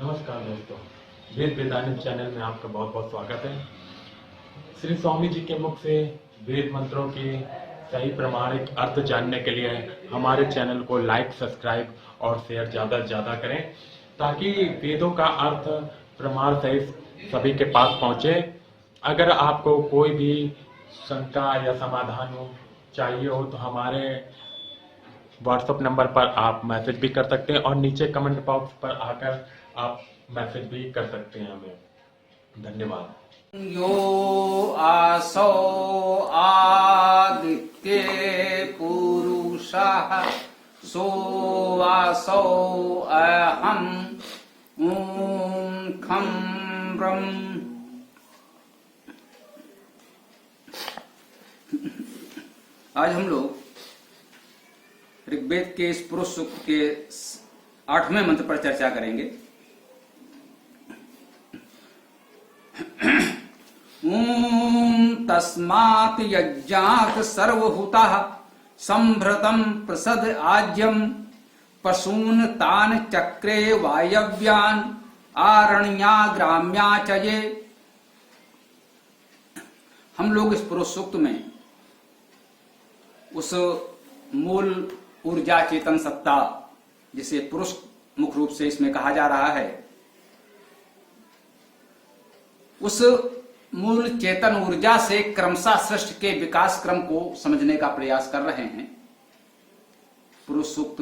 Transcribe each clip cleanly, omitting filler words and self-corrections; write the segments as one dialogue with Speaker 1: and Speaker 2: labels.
Speaker 1: नमस्कार दोस्तों, वेद वेदांत चैनल में आपका बहुत बहुत स्वागत है। श्री स्वामी जी के मुख से वेद मंत्रों के सही प्रमाणिक अर्थ जानने के लिए हमारे चैनल को लाइक, सब्सक्राइब और शेयर ज़्यादा से ज़्यादा करें, ताकि वेदों का अर्थ प्रमाण सहित सभी के पास पहुँचे। अगर आपको कोई भी शंका या समाधान चाहिए हो तो हमारे व्हाट्सएप नंबर पर आप मैसेज भी कर सकते हैं और नीचे कमेंट बॉक्स पर आकर आप मैसेज भी कर सकते हैं हमें। धन्यवाद।
Speaker 2: यो आसो आदित्य पुरुषः सो आसो अहम् ॐ खं ब्रह्म। आज हम लोग ऋग्वेद के इस पुरुष सूक्त के 8वें मंत्र पर चर्चा करेंगे। ॐ तस्मात् यज्ञात् सर्वभूताः संभृतं प्रसद आज्यं पशून् तान् चक्रे वायव्यान् आरण्याग्राम्या च ये। हम लोग इस पुरुष सूक्त में उस मूल ऊर्जा चेतन सत्ता जिसे पुरुष मुख्य रूप से इसमें कहा जा रहा है, उस मूल चेतन ऊर्जा से क्रमशः सृष्टि के विकास क्रम को समझने का प्रयास कर रहे हैं। पुरुष सूक्त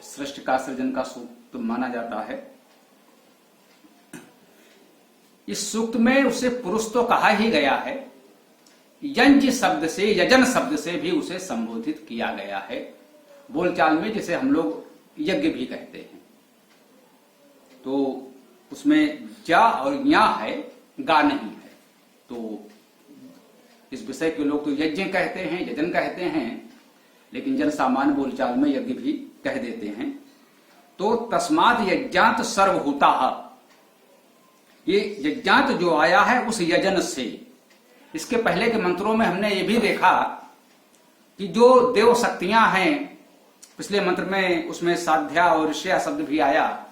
Speaker 2: सृष्टि का सृजन का सूक्त माना जाता है। इस सूक्त में उसे पुरुष तो कहा ही गया है, यंज शब्द से, यजन शब्द से भी उसे संबोधित किया गया है, बोलचाल में जिसे हम लोग यज्ञ भी कहते हैं। तो उसमें जा और या है, गा नहीं है। तो इस विषय के लोग तो यज्ञ कहते हैं, यजन कहते हैं, लेकिन जन सामान्य बोलचाल में यज्ञ भी कह देते हैं। तो तस्मात् यज्ञात सर्वभूताः, ये यज्ञात जो आया है उस यजन से। इसके पहले के मंत्रों में हमने ये भी देखा कि जो देव शक्तियां हैं, पिछले मंत्र में उसमें साध्या और ऋष्या शब्द भी आया,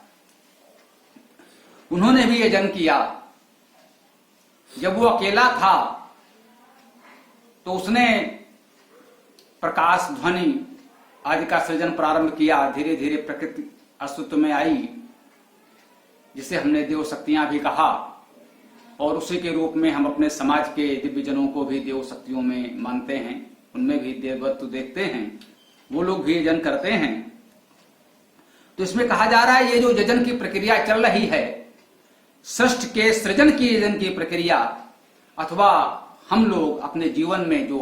Speaker 2: उन्होंने भी यजन किया। जब वो अकेला था तो उसने प्रकाश ध्वनि आदि का सृजन प्रारंभ किया। धीरे धीरे प्रकृति अस्तित्व में आई, जिसे हमने देव शक्तियां भी कहा, और उसी के रूप में हम अपने समाज के दिव्यजनों को भी देव शक्तियों में मानते हैं, उनमें भी देवत्व देखते हैं, वो लोग भी यजन करते हैं। तो इसमें कहा जा रहा है ये जो यजन की प्रक्रिया चल रही है, सृष्टि के सृजन की यजन की प्रक्रिया, अथवा हम लोग अपने जीवन में जो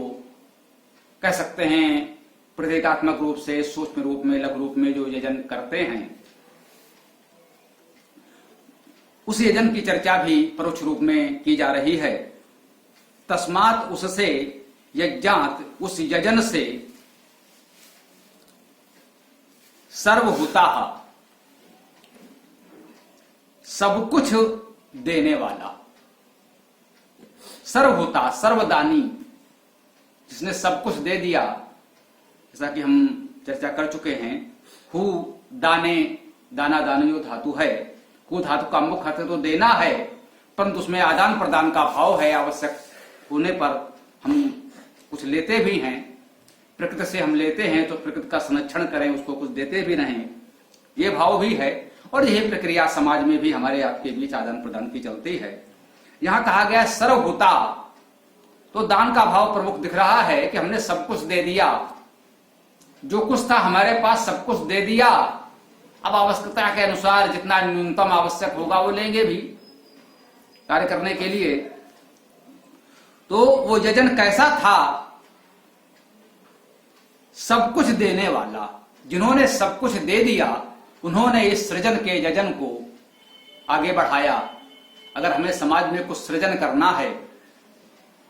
Speaker 2: कह सकते हैं प्रतीकात्मक रूप से, सूक्ष्म रूप में, लघु रूप में जो यजन करते हैं, उस यजन की चर्चा भी परोक्ष रूप में की जा रही है। तस्मात् उससे, यज्ञात उस यजन से, सर्वभूताः सब कुछ देने वाला, सर्वभूता सर्वदानी, जिसने सब कुछ दे दिया। जैसा कि हम चर्चा कर चुके हैं, हु दाने, दाना दानयो धातु है, को धातु का मुख्य अर्थ तो देना है, परंतु उसमें आदान प्रदान का भाव है। आवश्यक होने पर हम कुछ लेते भी हैं, प्रकृति से हम लेते हैं तो प्रकृति का संरक्षण करें, उसको कुछ देते भी नहीं, ये भाव भी है। और यही प्रक्रिया समाज में भी हमारे आपके बीच आदान प्रदान की चलती है। यहां कहा गया सर्वभूता, तो दान का भाव प्रमुख दिख रहा है कि हमने सब कुछ दे दिया, जो कुछ था हमारे पास सब कुछ दे दिया। अब आवश्यकता के अनुसार जितना न्यूनतम आवश्यक होगा वो लेंगे भी कार्य करने के लिए। तो वो यजन कैसा था? सब कुछ देने वाला, जिन्होंने सब कुछ दे दिया, उन्होंने इस सृजन के यजन को आगे बढ़ाया। अगर हमें समाज में कुछ सृजन करना है,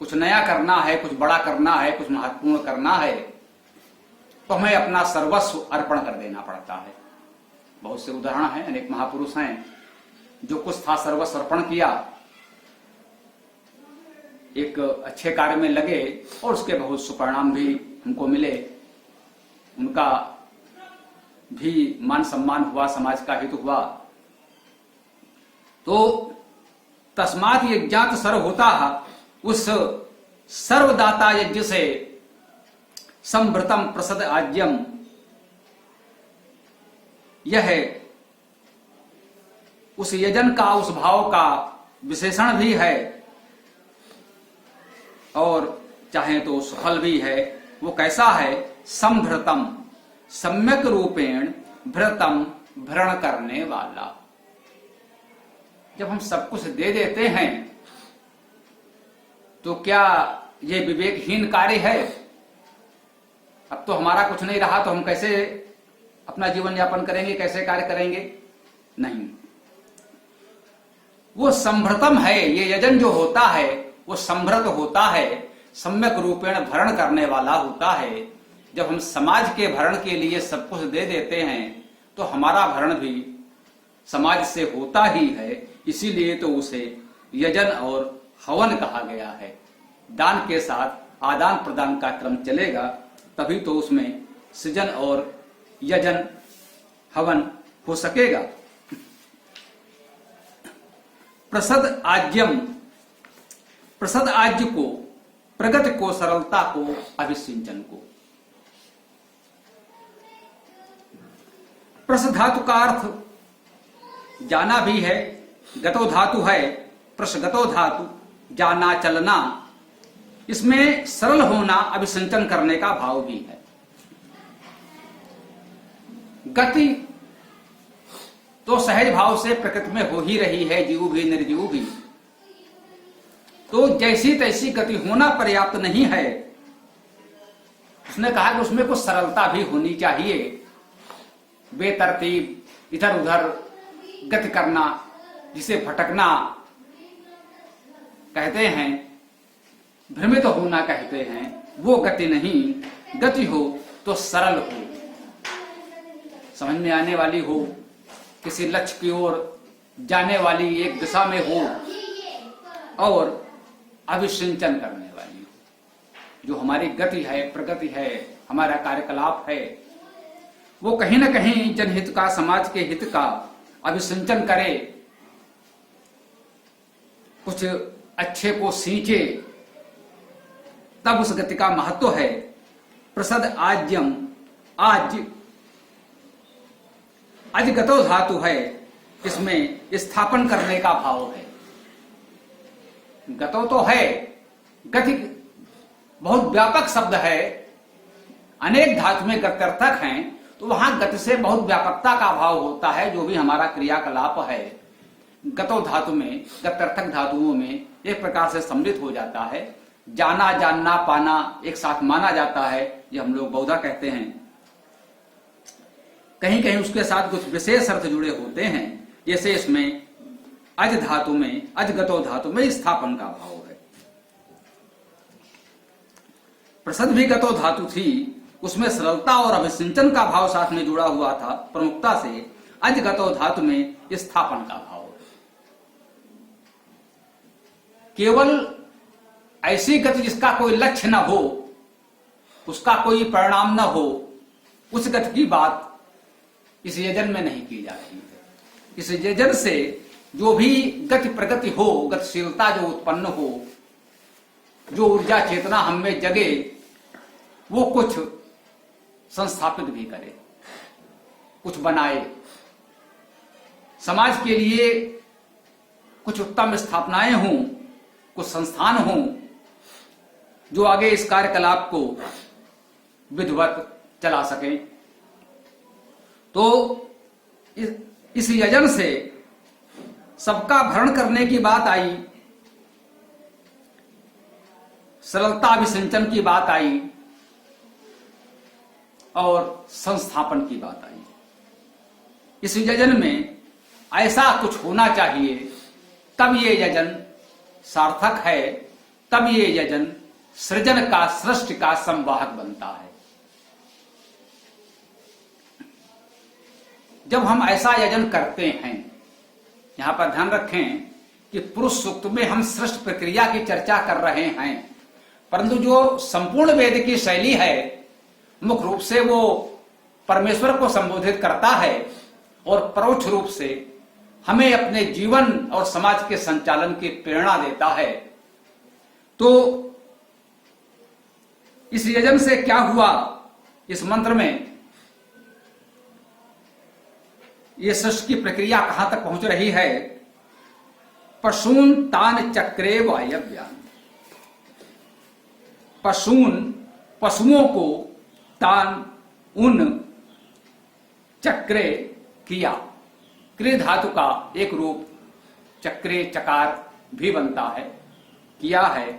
Speaker 2: कुछ नया करना है, कुछ बड़ा करना है, कुछ महत्वपूर्ण करना है, तो हमें अपना सर्वस्व अर्पण कर देना पड़ता है। बहुत से उदाहरण हैं, अनेक महापुरुष हैं जो कुछ था सर्वस्व अर्पण किया, एक अच्छे कार्य में लगे और उसके बहुत सुपरिणाम भी हमको मिले। उनका भी मान सम्मान हुआ, समाज का हित हुआ। तो तस्मात् यज्ञात सर्व होता, उस सर्वदाता यज्ञ से संभृतम प्रसद आज्यम, यह उस यजन का, उस भाव का विशेषण भी है और चाहे तो सफल भी है। वो कैसा है? संभृतम, सम्यक रूपेण भृतम, भरण करने वाला। जब हम सब कुछ दे देते हैं तो क्या ये विवेकहीन कार्य है? अब तो हमारा कुछ नहीं रहा तो हम कैसे अपना जीवन यापन करेंगे, कैसे कार्य करेंगे? नहीं, वो संभृतम है। ये यजन जो होता है वो संभृत होता है, सम्यक रूपेण भरण करने वाला होता है। जब हम समाज के भरण के लिए सब कुछ दे देते हैं तो हमारा भरण भी समाज से होता ही है, इसीलिए तो उसे यजन और हवन कहा गया है। दान के साथ आदान प्रदान का क्रम चलेगा, तभी तो उसमें सृजन और यजन हवन हो सकेगा। प्रसद आज्यम, प्रसद आज्य को, प्रगति को, सरलता को, अभिसिंचन को। प्रस धातु का अर्थ जाना भी है, गतो धातु है, प्रसगतो धातु, जाना चलना। इसमें सरल होना, अभिसंचन करने का भाव भी है। गति तो सहज भाव से प्रकृति में हो ही रही है, जीव भी निर्जीव भी। तो जैसी तैसी गति होना पर्याप्त नहीं है। उसने कहा कि उसमें कुछ सरलता भी होनी चाहिए। बेतरतीब इधर उधर गति करना, जिसे भटकना कहते हैं, भ्रमित तो होना कहते हैं, वो गति नहीं। गति हो तो सरल हो, समझ में आने वाली हो, किसी लक्ष्य की ओर जाने वाली, एक दिशा में हो और अभिसिंचन करने वाली हो। जो हमारी गति है, प्रगति है, हमारा कार्यकलाप है, वो कहीं ना कहीं जनहित का, समाज के हित का अभिसिंचन करे, कुछ अच्छे को सींचे, तब उस गति का महत्व है। प्रसद आज्यम, आज अजगतो धातु है, इसमें स्थापन करने का भाव है। गतो तो है, गति बहुत व्यापक शब्द है, अनेक धातु में गत्यर्थक हैं, तो वहां गति से बहुत व्यापकता का भाव होता है। जो भी हमारा क्रियाकलाप है गतो धातु में, गत्यर्थक धातुओं में एक प्रकार से सम्मिलित हो जाता है। जाना, जानना, पाना एक साथ माना जाता है, ये हम लोग बहुधा कहते हैं। कहीं कहीं उसके साथ कुछ विशेष अर्थ जुड़े होते हैं, जैसे इसमें अज धातु में, अजगतो धातु में स्थापन का भाव है। प्रसद भी गतो धातु थी, उसमें सरलता और अभिसिंचन का भाव साथ में जुड़ा हुआ था प्रमुखता से। अजगतो धातु में स्थापन का भाव है। केवल ऐसी गति जिसका कोई लक्ष्य न हो, उसका कोई परिणाम न हो, उस गति की बात इस यजन में नहीं की जा रही है। इस यजन से जो भी गति प्रगति हो, गतिशीलता जो उत्पन्न हो, जो ऊर्जा चेतना हम में जगे, वो कुछ संस्थापित भी करे, कुछ बनाए, समाज के लिए कुछ उत्तम स्थापनाएं हों, कुछ संस्थान हों, जो आगे इस कार्यकलाप को विधिवत चला सके। तो इस यजन से सबका भरण करने की बात आई, सरलता अभिसिंचन की बात आई और संस्थापन की बात आई। इस यजन में ऐसा कुछ होना चाहिए, तब ये यजन सार्थक है, तब ये यजन सृजन का, सृष्टि का संवाहक बनता है। जब हम ऐसा यजन करते हैं, यहां पर ध्यान रखें कि पुरुष सूक्त में हम सृष्टि प्रक्रिया की चर्चा कर रहे हैं, परंतु जो संपूर्ण वेद की शैली है मुख्य रूप से वो परमेश्वर को संबोधित करता है और परोक्ष रूप से हमें अपने जीवन और समाज के संचालन की प्रेरणा देता है। तो इस यजन से क्या हुआ, इस मंत्र में ये सृष्टि की प्रक्रिया कहां तक पहुंच रही है। पशून तान चक्रे वायव्यान, पशुओं को तान उन चक्रे किया। क्रिय धातु का एक रूप चक्रे चकार भी बनता है, किया है।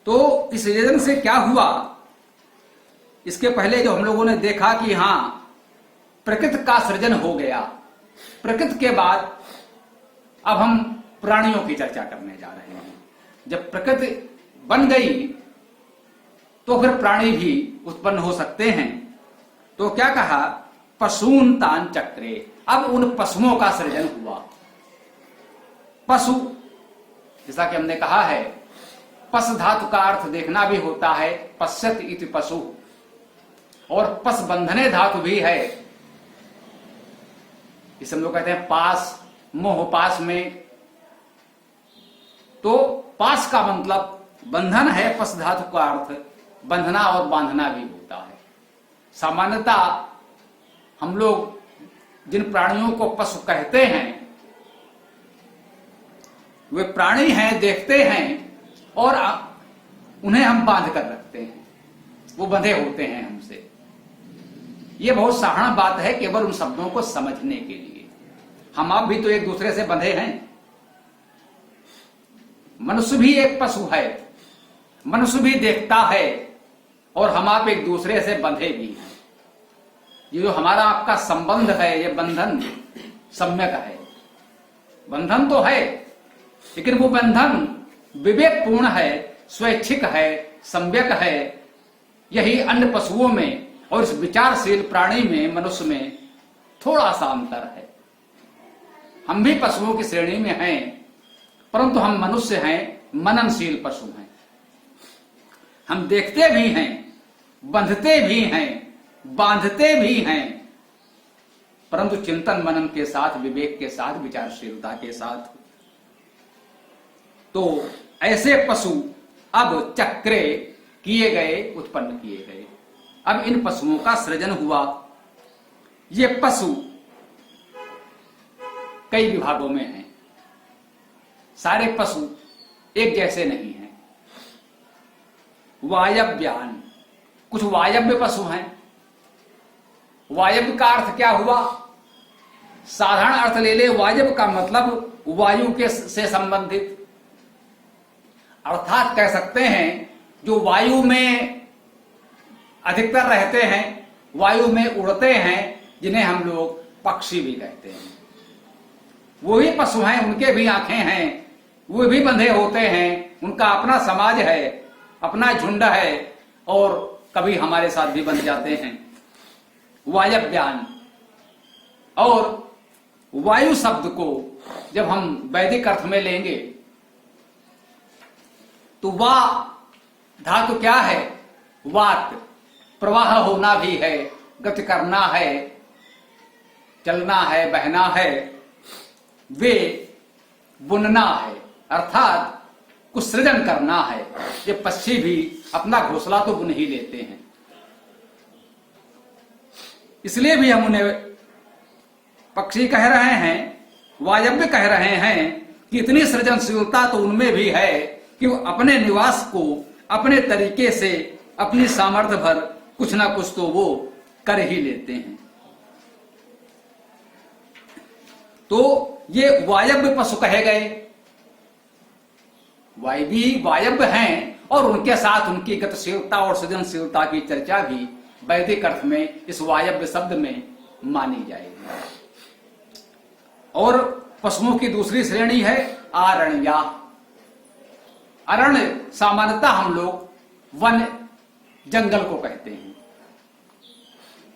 Speaker 2: तो इस यजन से क्या हुआ, इसके पहले जो हम लोगों ने देखा कि हां प्रकृति का सृजन हो गया, प्रकृति के बाद अब हम प्राणियों की चर्चा करने जा रहे हैं। जब प्रकृति बन गई तो फिर प्राणी भी उत्पन्न हो सकते हैं। तो क्या कहा, पशून तान चक्रे, अब उन पशुओं का सृजन हुआ। पशु, जैसा कि हमने कहा है, पस धातु का अर्थ देखना भी होता है, पश्यत इति पशु, और पस बंधने धातु भी है। इसे हम लोग कहते हैं पास, मोह पास में। तो पास का मतलब बंधन है, पस धातु का अर्थ बंधना और बांधना भी होता है। सामान्यतः हम लोग जिन प्राणियों को पशु कहते हैं वे प्राणी हैं, देखते हैं और उन्हें हम बांध कर रखते हैं, वो बंधे होते हैं हमसे। ये बहुत साधारण बात है केवल उन शब्दों को समझने के लिए। हम आप भी तो एक दूसरे से बंधे हैं। मनुष्य भी एक पशु है, मनुष्य भी देखता है और हम आप एक दूसरे से बंधे भी हैं। ये जो हमारा आपका संबंध है, ये बंधन सम्यक है। बंधन तो है, लेकिन वो बंधन विवेकपूर्ण है, स्वैच्छिक है, सम्यक है। यही अन्य पशुओं में और इस विचारशील प्राणी में, मनुष्य में थोड़ा सा अंतर है। हम भी पशुओं की श्रेणी में हैं, परंतु हम मनुष्य हैं, मननशील पशु हैं। हम देखते भी हैं, बंधते भी हैं, बांधते भी हैं, परंतु चिंतन मनन के साथ, विवेक के साथ, विचारशीलता के साथ। तो ऐसे पशु अब चक्रे किए गए, उत्पन्न किए गए। अब इन पशुओं का सृजन हुआ। ये पशु कई विभागों में हैं। सारे पशु एक जैसे नहीं हैं। वायव्यान, कुछ वायव्य पशु हैं। वायव्य का अर्थ क्या हुआ, साधारण अर्थ ले ले। वायव्य का मतलब वायु के से संबंधित, अर्थात कह सकते हैं जो वायु में अधिकतर रहते हैं, वायु में उड़ते हैं, जिन्हें हम लोग पक्षी भी कहते हैं। वो भी पशु हैं, उनके भी आंखें हैं, वो भी बंधे होते हैं, उनका अपना समाज है, अपना झुंड है, और कभी हमारे साथ भी बंध जाते हैं। वायव्यान। और वायु शब्द को जब हम वैदिक अर्थ में लेंगे तो वा धातु क्या है, वात, प्रवाह होना भी है, गति करना है, चलना है, बहना है। वे बुनना है, अर्थात कुछ सृजन करना है। ये पक्षी भी अपना घोंसला तो बुन ही लेते हैं, इसलिए भी हम उन्हें पक्षी कह रहे हैं, वायव्य कह रहे हैं कि इतनी सृजनशीलता तो उनमें भी है कि वो अपने निवास को अपने तरीके से, अपनी सामर्थ्य भर कुछ ना कुछ तो वो कर ही लेते हैं। तो ये वायव्य पशु कहे गए। वायव्य हैं और उनके साथ उनकी गतिशीलता और सृजनशीलता की चर्चा भी वैदिक अर्थ में इस वायव्य शब्द में मानी जाएगी। और पशुओं की दूसरी श्रेणी है आरण्या। अरण्य सामान्यतः हम लोग वन, जंगल को कहते हैं।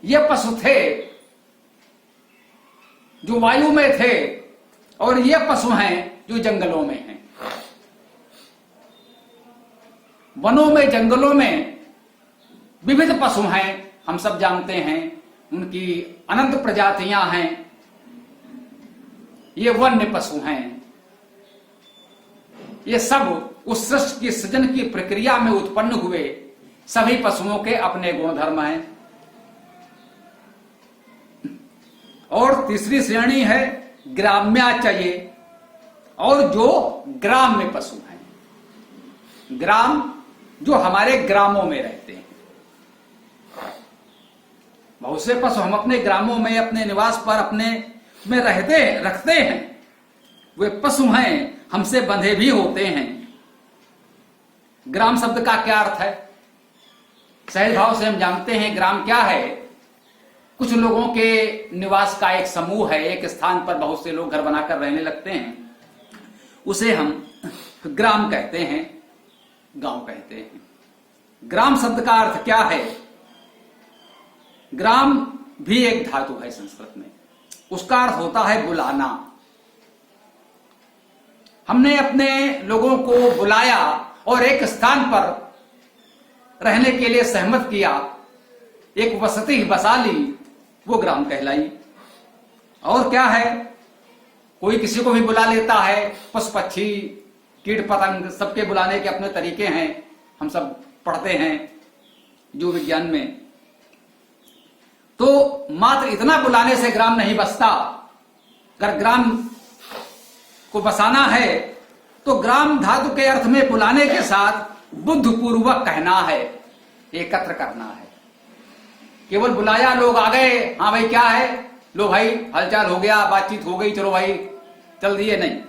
Speaker 2: ये पशु थे जो वायु में थे और ये पशु हैं जो जंगलों में हैं। वनों में, जंगलों में विविध पशु हैं, हम सब जानते हैं। उनकी अनंत प्रजातियां हैं, ये वन्य पशु हैं। ये सब उस सृष्टि की सृजन की प्रक्रिया में उत्पन्न हुए सभी पशुओं के अपने गुणधर्म हैं। और तीसरी श्रेणी है ग्राम्याचये, और जो ग्राम्य पशु हैं। ग्राम जो हमारे ग्रामों में रहते हैं। बहुत से पशु हम अपने ग्रामों में, अपने निवास पर, अपने में रखते हैं। वे पशु हैं, हमसे बंधे भी होते हैं। ग्राम शब्द का क्या अर्थ है? सहज भाव से हम जानते हैं ग्राम क्या है। कुछ लोगों के निवास का एक समूह है, एक स्थान पर बहुत से लोग घर बनाकर रहने लगते हैं, उसे हम ग्राम कहते हैं, गांव कहते हैं। ग्राम शब्द का अर्थ क्या है? ग्राम भी एक धातु है संस्कृत में, उसका अर्थ होता है बुलाना। हमने अपने लोगों को बुलाया और एक स्थान पर रहने के लिए सहमत किया, एक वसति बसा ली, वो ग्राम कहलाई। और क्या है? कोई किसी को भी बुला लेता है, पशु पक्षी कीट पतंग सबके बुलाने के अपने तरीके हैं, हम सब पढ़ते हैं जीव विज्ञान में। तो मात्र इतना बुलाने से ग्राम नहीं बसता। अगर ग्राम को बसाना है तो ग्राम धातु के अर्थ में बुलाने के साथ बुद्धिपूर्वक कहना है, एकत्र करना है। केवल बुलाया, लोग आ गए, हाँ भाई क्या है, लो भाई हालचाल हो गया, बातचीत हो गई, चलो भाई चल दिए, नहीं।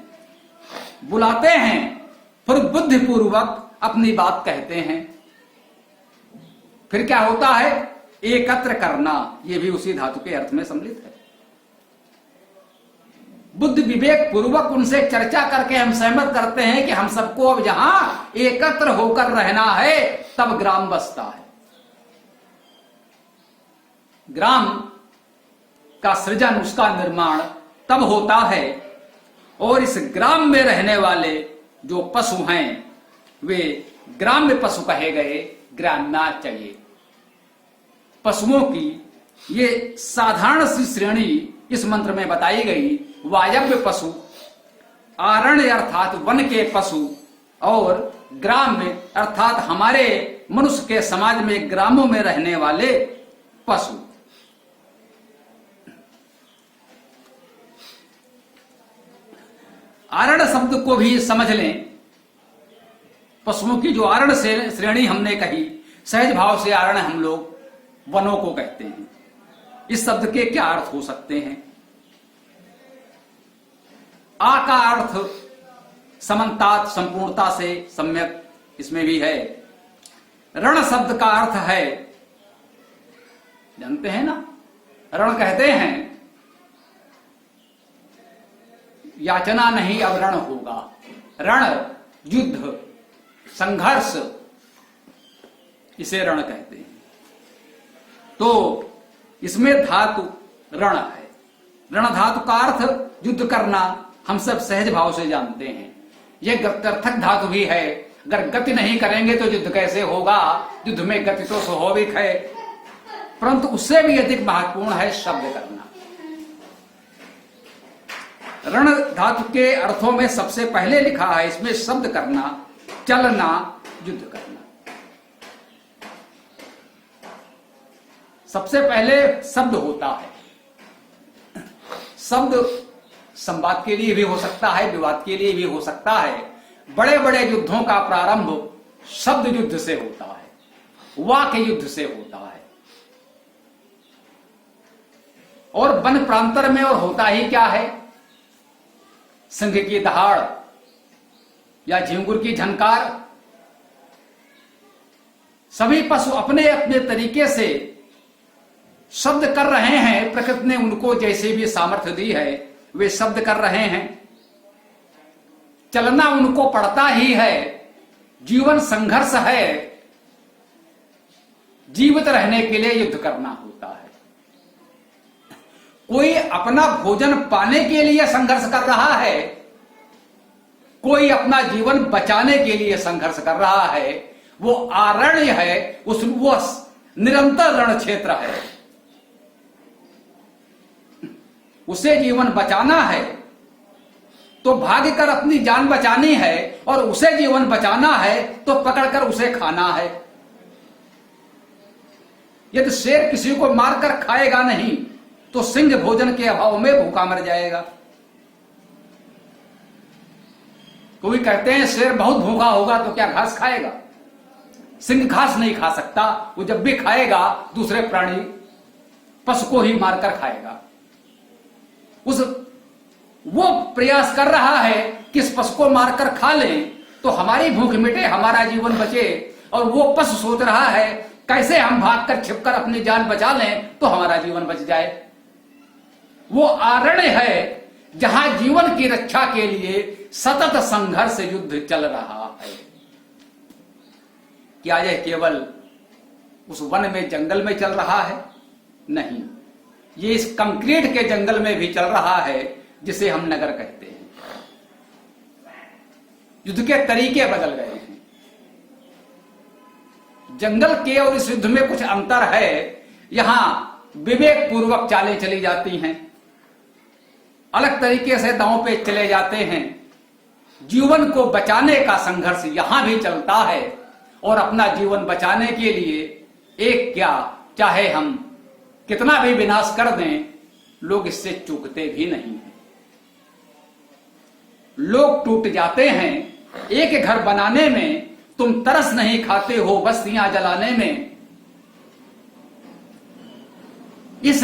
Speaker 2: बुलाते हैं फिर बुद्धिपूर्वक अपनी बात कहते हैं। फिर क्या होता है? एकत्र करना, यह भी उसी धातु के अर्थ में सम्मिलित है। बुद्धि विवेक पूर्वक उनसे चर्चा करके हम सहमत करते हैं कि हम सबको अब जहां एकत्र होकर रहना है, तब ग्राम बसता है। ग्राम का सृजन, उसका निर्माण तब होता है, और इस ग्राम में रहने वाले जो पशु हैं वे ग्राम्य पशु कहे गए, ग्राम्याचये। पशुओं की ये साधारण सी श्रेणी इस मंत्र में बताई गई। वायव्य पशु, आरण्य अर्थात वन के पशु, और ग्राम्य अर्थात हमारे मनुष्य के समाज में ग्रामों में रहने वाले पशु। आरण्य शब्द को भी समझ लें। पशुओं की जो आरण्य श्रेणी हमने कही, सहज भाव से आरण्य हम लोग वनों को कहते हैं। इस शब्द के क्या अर्थ हो सकते हैं? आ का अर्थ समन्तात, संपूर्णता से, सम्यक, इसमें भी है। रण शब्द का अर्थ है, जानते हैं ना, रण कहते हैं याचना नहीं, अब रण होगा। रण, युद्ध, संघर्ष, इसे रण कहते हैं। तो इसमें धातु रण है। रण धातु का अर्थ युद्ध करना, हम सब सहज भाव से जानते हैं। यह गत्यर्थक धातु भी है। अगर गति नहीं करेंगे तो युद्ध कैसे होगा? युद्ध में गति तो स्वाभाविक है, परंतु उससे भी अधिक महत्वपूर्ण है शब्द करना। रण धातु के अर्थों में सबसे पहले लिखा है इसमें शब्द करना, चलना, युद्ध करना। सबसे पहले शब्द होता है। शब्द संवाद के लिए भी हो सकता है, विवाद के लिए भी हो सकता है। बड़े बड़े युद्धों का प्रारंभ शब्द युद्ध से होता है, वाक्य युद्ध से होता है। और वन प्रांतर में और होता ही क्या है? सिंह की दहाड़ या झिंगुर की झनकार। सभी पशु अपने अपने तरीके से शब्द कर रहे हैं। प्रकृति ने उनको जैसे भी सामर्थ्य दी है वे शब्द कर रहे हैं। चलना उनको पड़ता ही है। जीवन संघर्ष है। जीवित रहने के लिए युद्ध करना होता है। कोई अपना भोजन पाने के लिए संघर्ष कर रहा है, कोई अपना जीवन बचाने के लिए संघर्ष कर रहा है। वो आरण्य है, वो निरंतर रण क्षेत्र है। उसे जीवन बचाना है तो भाग कर अपनी जान बचानी है, और उसे जीवन बचाना है तो पकड़कर उसे खाना है। यदि शेर किसी को मारकर खाएगा नहीं तो सिंह भोजन के अभाव में भूखा मर जाएगा। कोई कहते हैं शेर बहुत भूखा होगा तो क्या घास खाएगा? सिंह घास नहीं खा सकता, वो जब भी खाएगा दूसरे प्राणी पशु को ही मारकर खाएगा। वो प्रयास कर रहा है कि इस पशु को मारकर खा लें तो हमारी भूख मिटे, हमारा जीवन बचे, और वो पशु सोच रहा है कैसे हम भागकर छिपकर अपनी जान बचा लें तो हमारा जीवन बच जाए। वो आरण्य है जहां जीवन की रक्षा के लिए सतत संघर्ष युद्ध चल रहा है। क्या यह केवल उस वन में जंगल में चल रहा है? नहीं, ये इस कंक्रीट के जंगल में भी चल रहा है जिसे हम नगर कहते हैं। युद्ध के तरीके बदल गए हैं। जंगल के और इस युद्ध में कुछ अंतर है। यहां विवेक पूर्वक चालें चली जाती हैं, अलग तरीके से दांव पे चले जाते हैं। जीवन को बचाने का संघर्ष यहां भी चलता है, और अपना जीवन बचाने के लिए एक क्या, चाहे हम कितना भी विनाश कर दें, लोग इससे चूकते भी नहीं हैं। लोग टूट जाते हैं। एक घर बनाने में तुम तरस नहीं खाते हो बस्तियां जलाने में। इस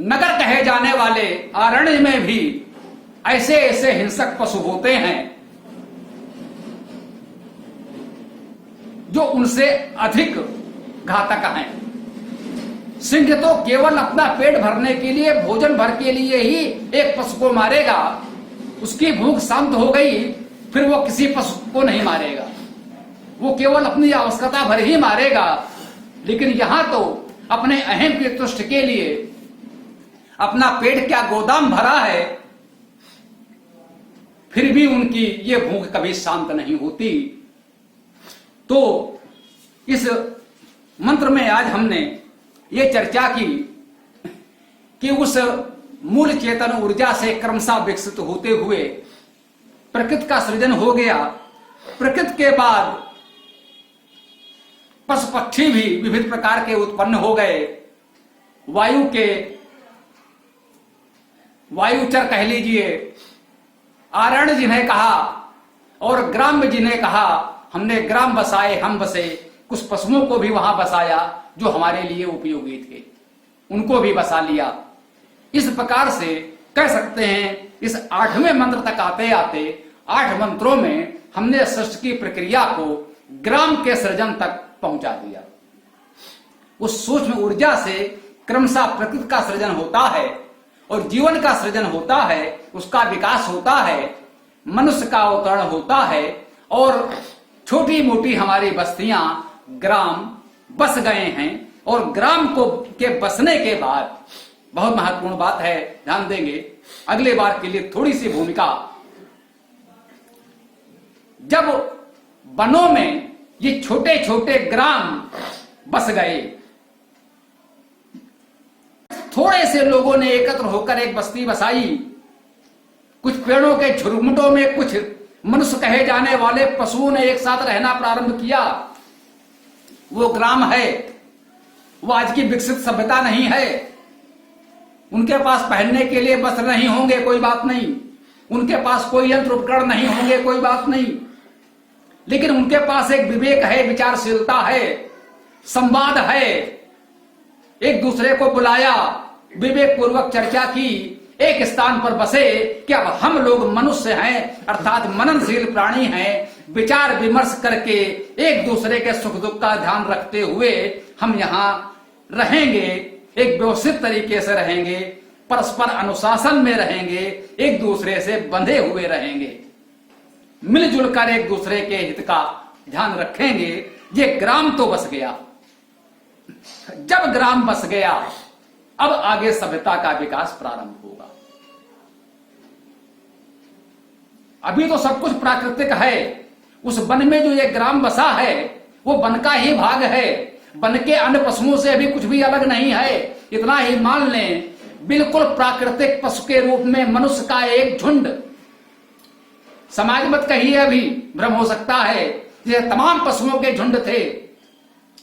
Speaker 2: नगर कहे जाने वाले आरण्य में भी ऐसे ऐसे हिंसक पशु होते हैं जो उनसे अधिक घातक हैं। सिंह तो केवल अपना पेट भरने के लिए, भोजन भर के लिए ही एक पशु को मारेगा। उसकी भूख शांत हो गई फिर वो किसी पशु को नहीं मारेगा, वो केवल अपनी आवश्यकता भर ही मारेगा। लेकिन यहां तो अपने अहम के तुष्ट के लिए अपना पेट क्या गोदाम भरा है, फिर भी उनकी ये भूख कभी शांत नहीं होती। तो इस मंत्र में आज हमने ये चर्चा की कि उस मूल चेतन ऊर्जा से क्रमशः विकसित होते हुए प्रकृति का सृजन हो गया। प्रकृति के बाद पशु पक्षी भी विविध प्रकार के उत्पन्न हो गए। वायुचर कह लीजिए, आरण्य जिन्हें कहा और ग्राम्य जिन्हें कहा, हमने ग्राम बसाए, हम बसे। कुछ पशुओं को भी वहां बसाया जो हमारे लिए उपयोगी थे, उनको भी बसा लिया। इस प्रकार से कह सकते हैं इस 8वें मंत्र तक आते आते 8 मंत्रों में हमने सृष्टि की प्रक्रिया को ग्राम के सृजन तक पहुंचा दिया। उस सूक्ष्म ऊर्जा से क्रमशः प्रकृति का सृजन होता है और जीवन का सृजन होता है, उसका विकास होता है, मनुष्य का अवतरण होता है, और छोटी मोटी हमारी बस्तियां ग्राम बस गए हैं। और ग्राम को के बसने के बाद बहुत महत्वपूर्ण बात है, ध्यान देंगे अगले बार के लिए थोड़ी सी भूमिका। जब वनों में ये छोटे छोटे ग्राम बस गए, थोड़े से लोगों ने एकत्र होकर एक बस्ती बसाई। कुछ पेड़ों के झुरमुटों में कुछ मनुष्य कहे जाने वाले पशुओं ने एक साथ रहना प्रारंभ किया। वो ग्राम है, वो आज की विकसित सभ्यता नहीं है। उनके पास पहनने के लिए वस्त्र नहीं होंगे, कोई बात नहीं। उनके पास कोई यंत्र उपकरण नहीं होंगे, कोई बात नहीं। लेकिन उनके पास एक विवेक है, विचारशीलता है, संवाद है। एक दूसरे को बुलाया, विवेक पूर्वक चर्चा की, एक स्थान पर बसे कि अब हम लोग मनुष्य हैं, अर्थात मननशील प्राणी हैं। विचार विमर्श करके एक दूसरे के सुख दुख का ध्यान रखते हुए हम यहाँ रहेंगे, एक व्यवस्थित तरीके से रहेंगे, परस्पर अनुशासन में रहेंगे, एक दूसरे से बंधे हुए रहेंगे, मिलजुल कर एक दूसरे के हित का ध्यान रखेंगे। ये ग्राम तो बस गया। जब ग्राम बस गया, अब आगे सभ्यता का विकास प्रारंभ होगा। अभी तो सब कुछ प्राकृतिक है। उस वन में जो ये ग्राम बसा है वो वन का ही भाग है। वन के अन्य पशुओं से अभी कुछ भी अलग नहीं है। इतना ही मान लें बिल्कुल प्राकृतिक पशु के रूप में मनुष्य का एक झुंड, समाज मत कहिए, अभी भ्रम हो सकता है, ये तमाम पशुओं के झुंड थे,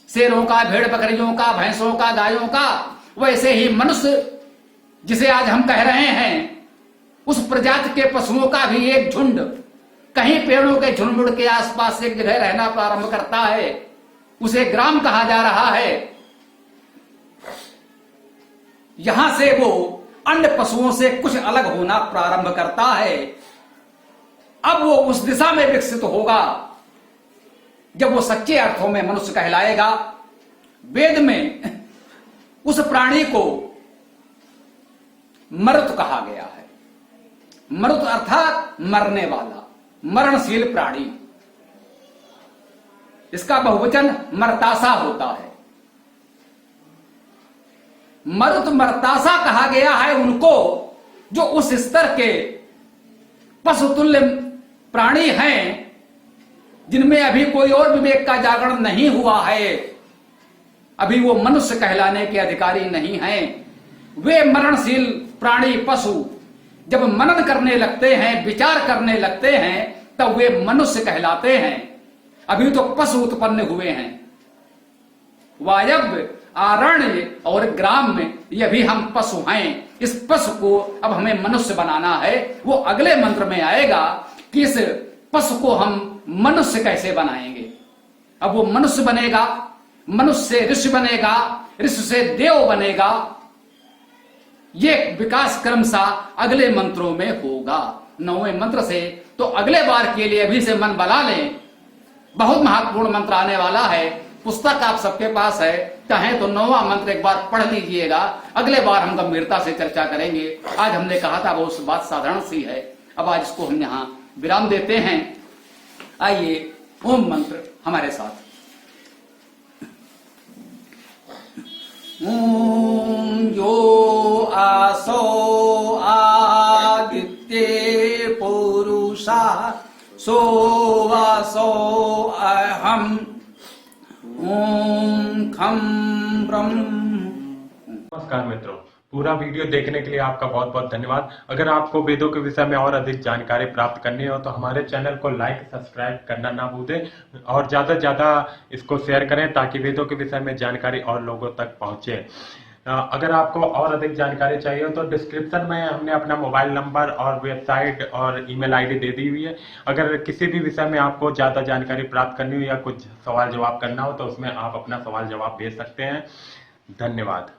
Speaker 2: शेरों का, भेड़ बकरियों का, भैंसों का, गायों का, वैसे ही मनुष्य जिसे आज हम कह रहे हैं उस प्रजाति के पशुओं का भी एक झुंड कहीं पेड़ों के झुंड के आसपास एक जगह रहना प्रारंभ करता है, उसे ग्राम कहा जा रहा है। यहां से वो अन्य पशुओं से कुछ अलग होना प्रारंभ करता है। अब वो उस दिशा में विकसित होगा जब वो सच्चे अर्थों में मनुष्य कहलाएगा। वेद में उस प्राणी को मरुत कहा गया है। मरुत अर्थात मरने वाला, मरणशील प्राणी। इसका बहुवचन मर्तासा होता है। मरुत मर्तासा कहा गया है उनको जो उस स्तर के पशुतुल्य प्राणी हैं जिनमें अभी कोई और विवेक का जागरण नहीं हुआ है, अभी वो मनुष्य कहलाने के अधिकारी नहीं हैं। वे मरणशील प्राणी पशु जब मनन करने लगते हैं, विचार करने लगते हैं, तब वे मनुष्य कहलाते हैं। अभी तो पशु उत्पन्न हुए हैं। वायव्य, आरण्य और ग्राम में ये भी हम पशु हैं। इस पशु को अब हमें मनुष्य बनाना है। वो अगले मंत्र में आएगा कि इस पशु को हम मनुष्य कैसे बनाएंगे। अब वो मनुष्य बनेगा, मनुष्य से ऋषि बनेगा, ऋषि से देव बनेगा। ये विकास क्रम सा अगले मंत्रों में होगा, 9वें मंत्र से। तो अगले बार के लिए अभी से मन बना लें, बहुत महत्वपूर्ण मंत्र आने वाला है। पुस्तक आप सबके पास है, चाहे तो 9वां मंत्र एक बार पढ़ लीजिएगा। अगले बार हम गंभीरता से चर्चा करेंगे। आज हमने कहा था वो बात साधारण सी है। अब आज इसको हम यहां विराम देते हैं। आइए ओम मंत्र हमारे साथ। ओम यो आसो आदित्ये पुरुषा सो वासो अहम ओम खम ब्रह्म।
Speaker 1: नमस्कार मित्रों, पूरा वीडियो देखने के लिए आपका बहुत बहुत धन्यवाद। अगर आपको वेदों के विषय में और अधिक जानकारी प्राप्त करनी हो तो हमारे चैनल को लाइक सब्सक्राइब करना ना भूलें और ज़्यादा से ज़्यादा इसको शेयर करें ताकि वेदों के विषय में जानकारी और लोगों तक पहुंचे। अगर आपको और अधिक जानकारी चाहिए हो तो डिस्क्रिप्शन में हमने अपना मोबाइल नंबर और वेबसाइट और ईमेल आईडी दे दी हुई है। अगर किसी भी विषय में आपको ज़्यादा जानकारी प्राप्त करनी हो या कुछ सवाल जवाब करना हो तो उसमें आप अपना सवाल जवाब भेज सकते हैं। धन्यवाद।